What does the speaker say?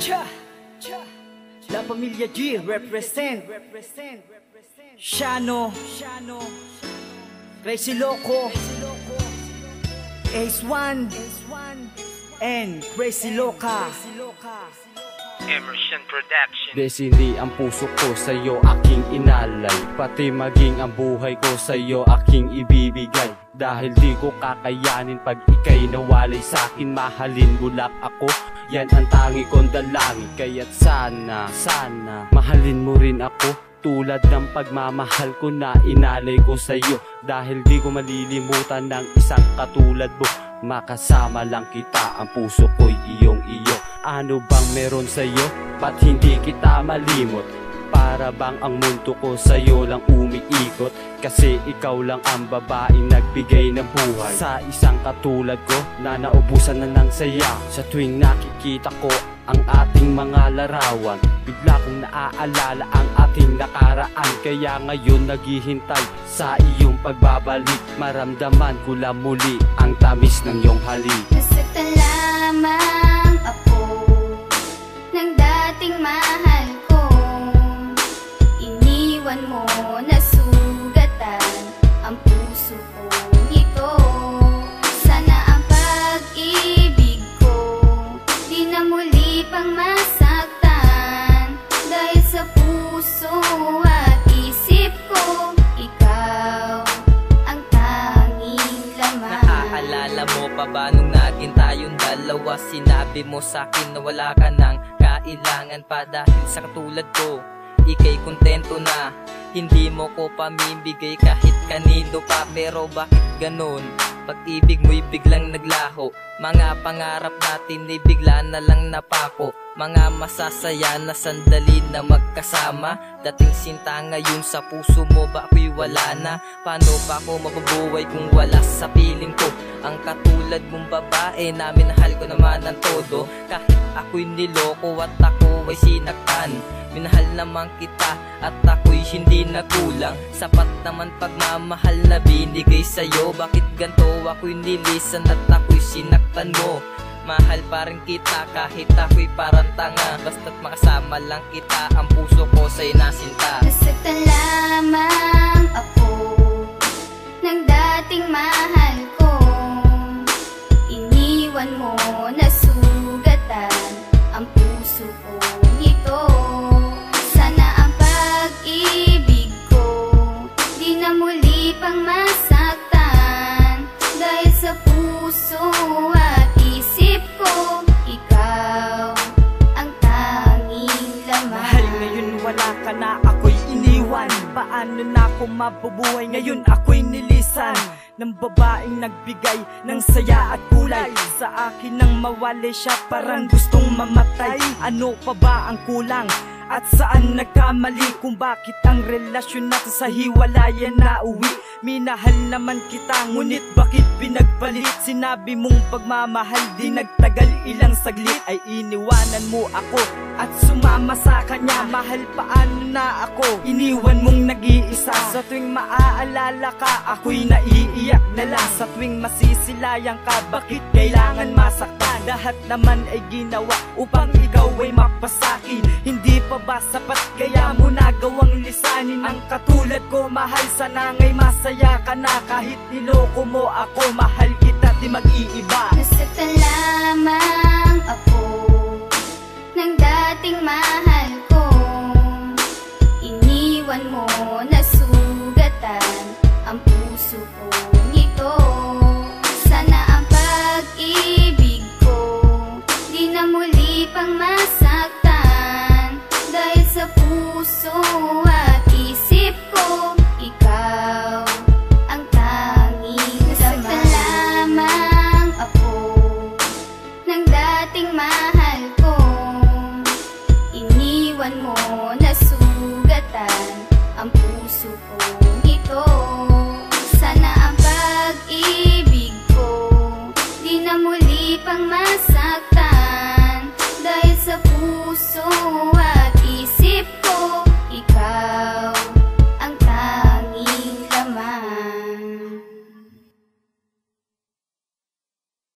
La Familia G represent Shano, Crazy Loco, Ace One, and Crazy Loca. Emerson Production. Destiny ang puso ko sa'yo aking inalay, pati maging ang buhay ko sa'yo aking ibibigay. Dahil di ko kakayanin pag ika'y nawalay sa'kin. Mahalin mo lang ako, yan ang tangi kong dalangin. Kaya't sana mahalin mo rin ako, tulad ng pagmamahal ko na inalay ko sa'yo. Dahil di ko malilimutan ng isang katulad mo. Makasama lang kita, ang puso ko'y iyong iyo. Ano bang meron sa'yo? Ba't hindi kita malimot? Para bang ang mundo ko sa'yo lang umiikot? Kasi ikaw lang ang babaeng nagbigay ng buhay sa isang katulad ko na naubusan na ng saya. Sa tuwing nakikita ko ang ating mga larawan, bigla kong naaalala ang ating nakaraan. Kaya ngayon naghihintay sa iyong pagbabalik, maramdaman ko lang muli ang tamis ng iyong halik. Nasaktan lamang ako ng dating mahal ko, iniwan mo na sugatan ang puso ko ito. Sana ang pag-ibig ko di na muli pang masaktan, dahil sa puso at isip ko ikaw ang tanging laman. Naaalala mo pa ba nung naging tayong dalawa? Sinabi mo sa'kin na wala ka nang kailangan pa, dahil sa katulad ko ika'y kontento na. Hindi mo ko pamibigay kahit kanino pa. Pero bakit ganon? Pag-ibig mo'y biglang naglaho. Mga pangarap natin ay bigla na lang napako. Mga masasaya na sandali na magkasama. Dating sinta ngayon sa puso mo ba ako'y wala na? Paano pa ako mabubuhay kung wala sa piling ko? Ang katulad mong babae na minahal ko naman ng todo. Kahit ako'y niloko at ako ay sinaktan, minahal naman kita at ako'y hindi nakulang. Sapat naman pagmamahal na binigay sa'yo. Bakit ganto ako'y nilisan at ako'y sinaktan mo? Mahal pa rin kita kahit ako'y parang tanga. Basta't makasama lang kita, ang puso ko sa'y nasinta. Nasaktan lamang ako ng dating mahal ko, iniwan mo na sugatan ang puso ko ito. Sana ang pag-ibig ko di na muli pang masaktan, dahil sa puso at isip ko ikaw ang tanging laman. Mahal, ngayon wala ka na, ako'y iniwan. Paano na ako mabubuhay ngayon? Ako'y nilisan ng babaeng nagbigay ng saya at kulay. Sa akin nang mawali siya, parang gustong mamatay. Ano pa ba ang kulang? At saan nagkamali? Kung bakit ang relasyon natin sa hiwalayan na uwi? Minahal naman kita, ngunit bakit pinagpalit? Sinabi mong pagmamahal, di nagtagal ilang saglit ay iniwanan mo ako at sumama sa kanya. Mahal, paano na ako? Iniwan mong nag-iisa. Sa tuwing maaalala ka, ako'y naiiyak na lang. Sa tuwing masisilayang ka, bakit kailangan masaktan? Lahat naman ay ginawa upang ikaw ay mapasakin. Hindi pa ba sapat kaya mo nagawang lisanin ang katulad ko? Mahal, sana nga'y masaya ka na. Kahit niloko mo ako, mahal kita, di mag-iiba. Nasaktan lamang ako ng dating mahal ko, iniwan mo na sugatan ang puso ko ito. Sana ang pag-ibig ko di na muli pang masaktan, dahil sa puso at isip ko ikaw ang tanging laman. Nasaktan lamang ako ng dating mahal ko, iniwan mo na sugatan ang puso ko ito. Sana ang pag-ibig ko di na muli pang masaktan, dahil sa puso